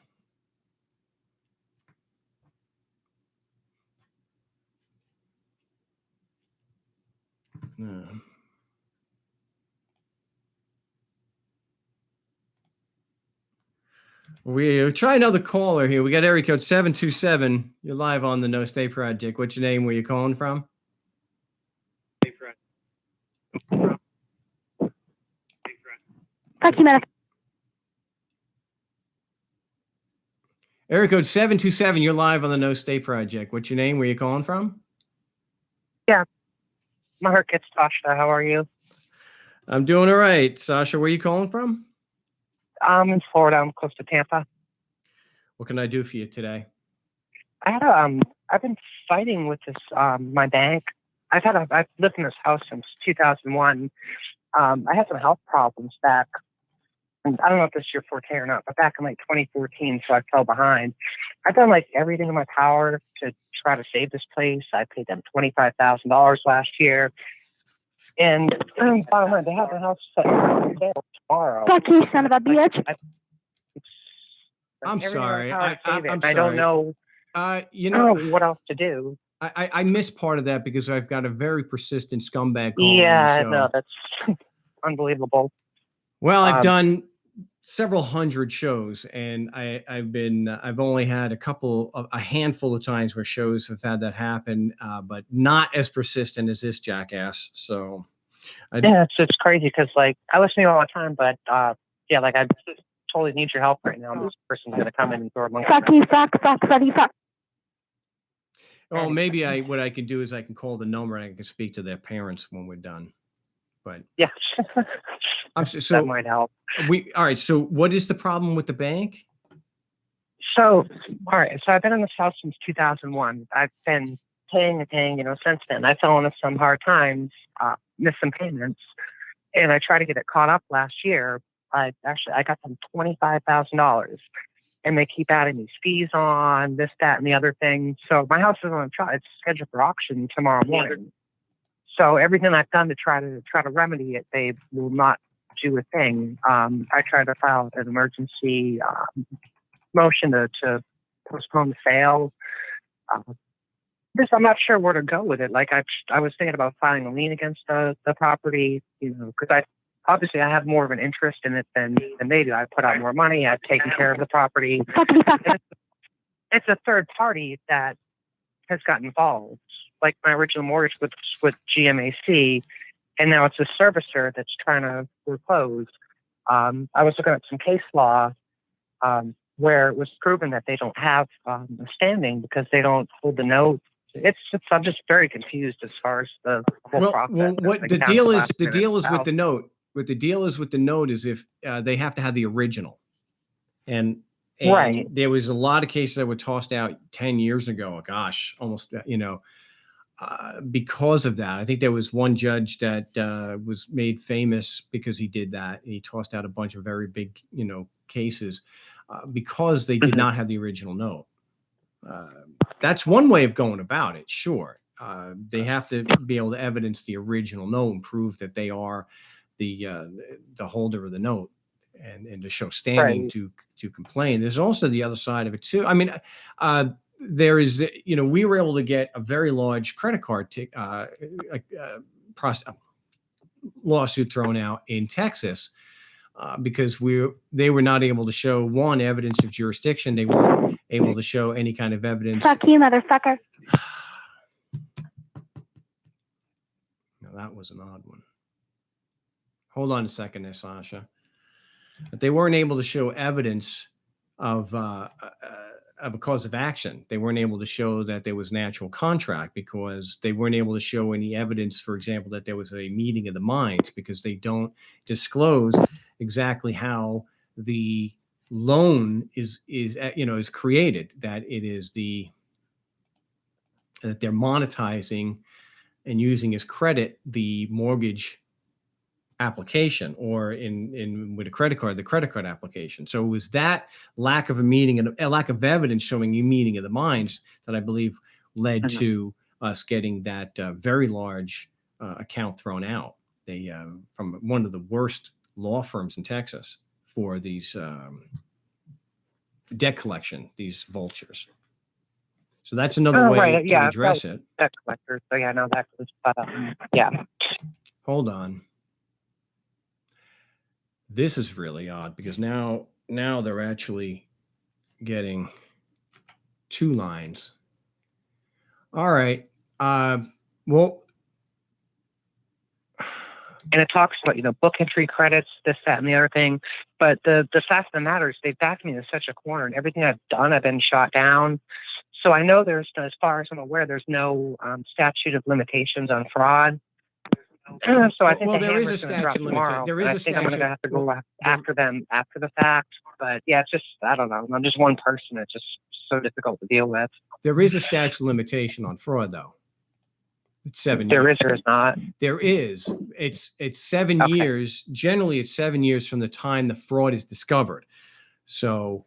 We try another caller here. We got area code 727. You're live on the No Stay Project. What's your name? Where you calling from? Fuck you, motherfucker. Area code 727. You're live on the No Stay Project. What's your name? Where you calling from? Mark, it's Tasha. How are you? I'm doing all right. Sasha, where you calling from? I'm in Florida. I'm close to Tampa. What can I do for you today? I had I've been fighting with this my bank. I've lived in this house since 2001. I had some health problems back, and I don't know if this is your forte or not, but back in like 2014, so I fell behind. I've done like everything in my power to try to save this place. I paid them $25,000 last year. And bottom line, they have the house set for sale tomorrow. Fuck you, son of a bitch. I'm sorry. I'm I sorry. don't know. You I don't know, know what else to do. I missed part of that because I've got a very persistent scumbag calling Yeah, the show. no, that's unbelievable. Well, I've done several hundred shows, and I've only had a handful of times where shows have had that happen, but not as persistent as this jackass. So, Yeah, it's crazy because like I listen to you all the time, but yeah, like I just totally need your help right now. This person's gonna come in and throw a monkey. Fuck you, fuck you, fuck. well, maybe what I can do is I can call the number and I can speak to their parents when we're done. But Yeah, so that might help. all right. So, what is the problem with the bank? So, all right. So I've been in this house since 2001. I've been paying, since then. I fell into some hard times, missed some payments, and I tried to get it caught up last year. I got them $25,000, and they keep adding these fees on this, that, and the other thing. So my house is on trial. It's scheduled for auction tomorrow morning. So everything I've done to try to remedy it, they will not do a thing. I tried to file an emergency motion to postpone the sale. I'm not sure where to go with it. Like I was thinking about filing a lien against the property, because obviously I have more of an interest in it than they do. I put out more money. I've taken care of the property. It's a third party that has gotten involved. Like my original mortgage was with GMAC, and now it's a servicer that's trying to foreclose. I was looking at some case law where it was proven that they don't have a standing because they don't hold the note. I'm just very confused as far as the whole process. Well, what the deal is with the note. what the deal is with the note is if they have to have the original, and Right. there was a lot of cases that were tossed out 10 years ago. Gosh, almost, because of that. I think there was one judge that was made famous because he did that. He tossed out a bunch of very big, cases because they did not have the original note. That's one way of going about it. Sure. They have to be able to evidence the original note and prove that they are the holder of the note, and to show standing Right. to complain. There's also the other side of it too. I mean, there is, we were able to get a very large credit card lawsuit thrown out in Texas because they were not able to show, one, evidence of jurisdiction. They weren't able to show any kind of evidence. Fuck you, motherfucker. Now that was an odd one. Hold on a second there, Sasha. But they weren't able to show evidence of a cause of action. They weren't able to show that there was an actual contract because they weren't able to show any evidence, for example, that there was a meeting of the minds, because they don't disclose exactly how the loan is created, that it is that they're monetizing and using as credit the mortgage application, or in with a credit card, the credit card application. So it was that lack of a meeting and a lack of evidence showing a meeting of the minds that I believe led to us getting that very large account thrown out. They from one of the worst law firms in Texas for these debt collection, these vultures. So that's another way to address it. Debt collectors. So yeah, no, that was, yeah. Hold on. This is really odd because now they're actually getting 2 lines. All right. Well, and it talks about, book entry credits, this, that, and the other thing. But the fact of the matter is they've backed me into such a corner, and everything I've done, I've been shot down. So I know there's, as far as I'm aware, there's no statute of limitations on fraud. So I think there is a statute limitation. There is a statute. I'm going to have to go after them after the fact. But yeah, it's just, I don't know. I'm just one person. It's just so difficult to deal with. There is a statute of limitation on fraud, though. It's 7 years. There is or is not? There is. It's 7 years. Generally, it's 7 years from the time the fraud is discovered. So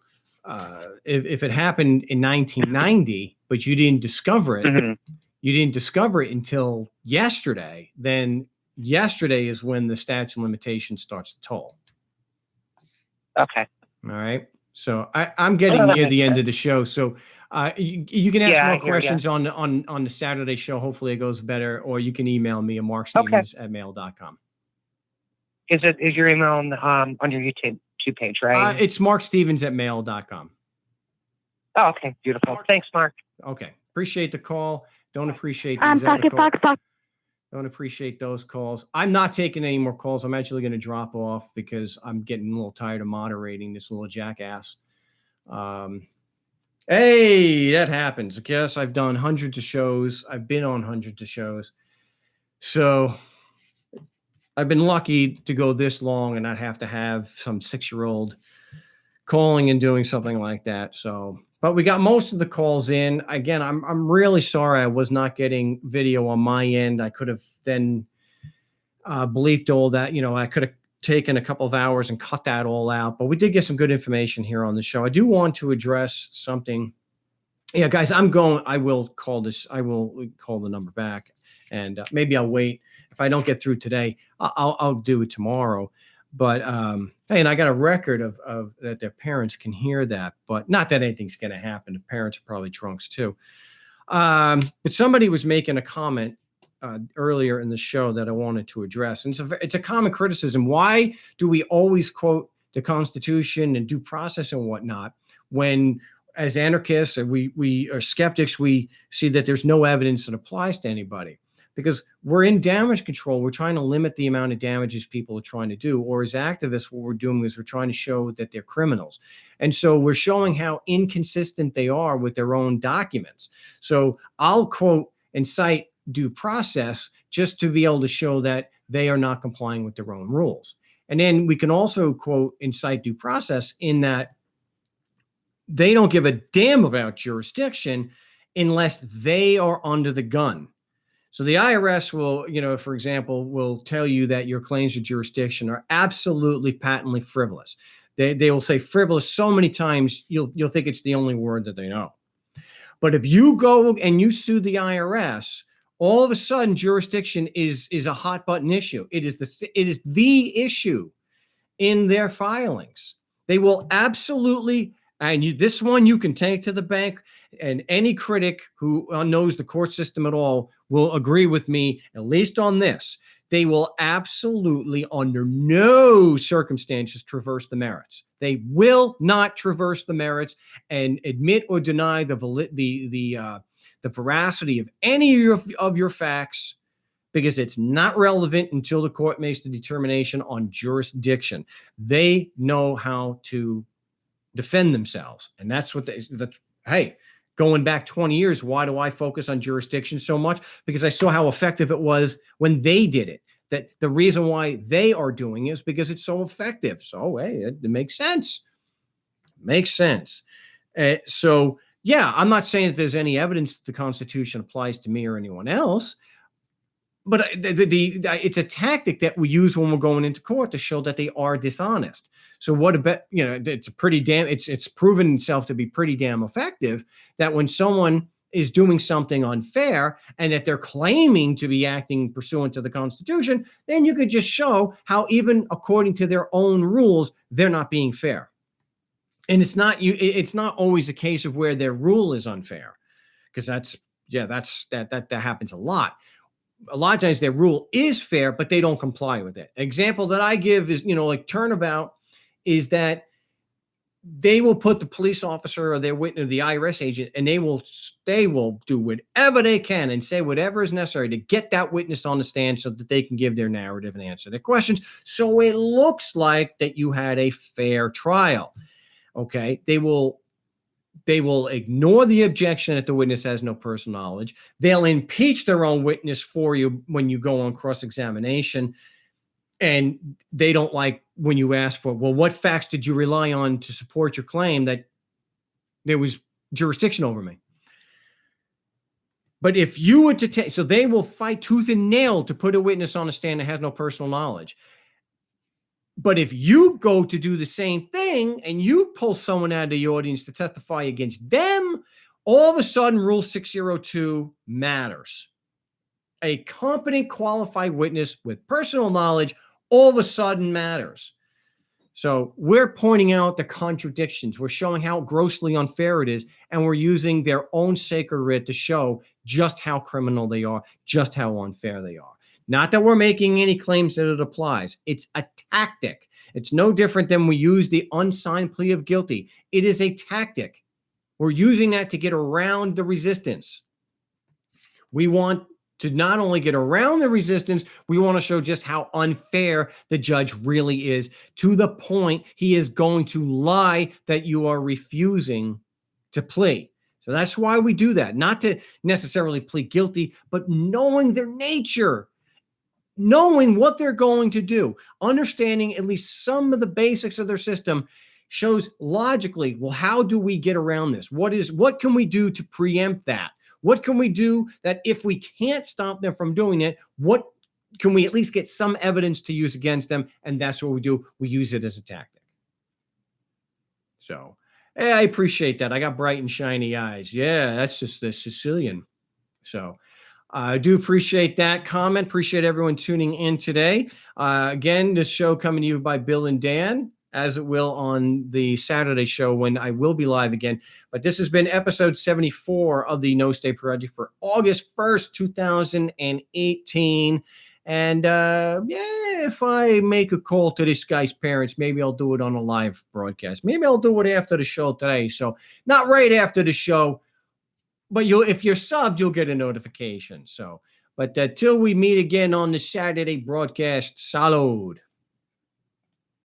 if it happened in 1990, but you didn't discover it, you didn't discover it until yesterday, then yesterday is when the statute of limitations starts to toll. Okay. All right. So I'm getting near the end of the show. So you can ask more questions on the Saturday show. Hopefully it goes better, or you can email me at markstevens@mail.com. Is your email on your YouTube page, right? It's markstevens@mail.com. Oh, okay. Beautiful. Thanks, Mark. Okay. Appreciate the call. Don't appreciate these other calls. Don't appreciate those calls. I'm not taking any more calls. I'm actually going to drop off because I'm getting a little tired of moderating this little jackass. Hey, that happens. I guess I've done hundreds of shows. I've been on hundreds of shows. So I've been lucky to go this long and not have to have some 6-year-old calling and doing something like that. So, but we got most of the calls in. Again, I'm really sorry I was not getting video on my end. I could have then bleeped all that. I could have taken a couple of hours and cut that all out. But we did get some good information here on the show. I do want to address something. Yeah, guys, I will call the number back, and maybe I'll wait. If I don't get through today, I'll do it tomorrow. But hey, and I got a record of that their parents can hear that, but not that anything's going to happen. The parents are probably drunks too. But somebody was making a comment earlier in the show that I wanted to address, and it's a common criticism. Why do we always quote the Constitution and due process and whatnot when, as anarchists, or we are skeptics, we see that there's no evidence that applies to anybody? Because we're in damage control. We're trying to limit the amount of damages people are trying to do. Or as activists, what we're doing is we're trying to show that they're criminals. And so we're showing how inconsistent they are with their own documents. So I'll quote and cite due process just to be able to show that they are not complying with their own rules. And then we can also quote incite due process in that they don't give a damn about jurisdiction unless they are under the gun. So the IRS will, for example, will tell you that your claims of jurisdiction are absolutely patently frivolous. They will say frivolous so many times you'll think it's the only word that they know. But if you go and you sue the IRS, all of a sudden jurisdiction is a hot button issue. It is the issue in their filings. They will absolutely, and this one you can take to the bank, and any critic who knows the court system at all will agree with me, at least on this. They will absolutely, under no circumstances, traverse the merits. They will not traverse the merits and admit or deny the veracity of any of your facts, because it's not relevant until the court makes the determination on jurisdiction. They know how to defend themselves, and that's what hey. Going back 20 years, why do I focus on jurisdiction so much? Because I saw how effective it was when they did it. That the reason why they are doing it is because it's so effective. So, hey, it makes sense. Makes sense. So, yeah, I'm not saying that there's any evidence that the Constitution applies to me or anyone else. But it's a tactic that we use when we're going into court to show that they are dishonest. So what about, it's a pretty damn, it's proven itself to be pretty damn effective that when someone is doing something unfair and that they're claiming to be acting pursuant to the Constitution, then you could just show how even according to their own rules, they're not being fair. And it's not always a case of where their rule is unfair, because that happens a lot. A lot of times their rule is fair, but they don't comply with it. An example that I give is, like Turnabout, is that they will put the police officer or their witness, the IRS agent, and they will do whatever they can and say whatever is necessary to get that witness on the stand so that they can give their narrative and answer their questions. So it looks like that you had a fair trial. Okay. They will ignore the objection that the witness has no personal knowledge. They'll impeach their own witness for you when you go on cross-examination. And they don't like when you ask for, well, what facts did you rely on to support your claim that there was jurisdiction over me? But if you were to take, so they will fight tooth and nail to put a witness on the stand that has no personal knowledge. But if you go to do the same thing and you pull someone out of the audience to testify against them, all of a sudden Rule 602 matters. A competent, qualified witness with personal knowledge all of a sudden matters. So we're pointing out the contradictions. We're showing how grossly unfair it is, and we're using their own sacred writ to show just how criminal they are, just how unfair they are. Not that we're making any claims that it applies. It's a tactic. It's no different than we use the unsigned plea of guilty. It is a tactic. We're using that to get around the resistance. We want to not only get around the resistance, we want to show just how unfair the judge really is, to the point he is going to lie that you are refusing to plea. So that's why we do that. Not to necessarily plead guilty, but knowing their nature, knowing what they're going to do, understanding at least some of the basics of their system shows logically, well, how do we get around this? What can we do to preempt that? What can we do that if we can't stop them from doing it, what can we at least get some evidence to use against them? And that's what we do. We use it as a tactic. So I appreciate that. I got bright and shiny eyes. Yeah, that's just the Sicilian. So I do appreciate that comment. Appreciate everyone tuning in today. Again, this show coming to you by Bill and Dan, as it will on the Saturday show when I will be live again. But this has been episode 74 of the No State Project for August 1st, 2018. And if I make a call to this guy's parents, maybe I'll do it on a live broadcast. Maybe I'll do it after the show today. So not right after the show, but if you're subbed, you'll get a notification. So, but till we meet again on the Saturday broadcast, salud.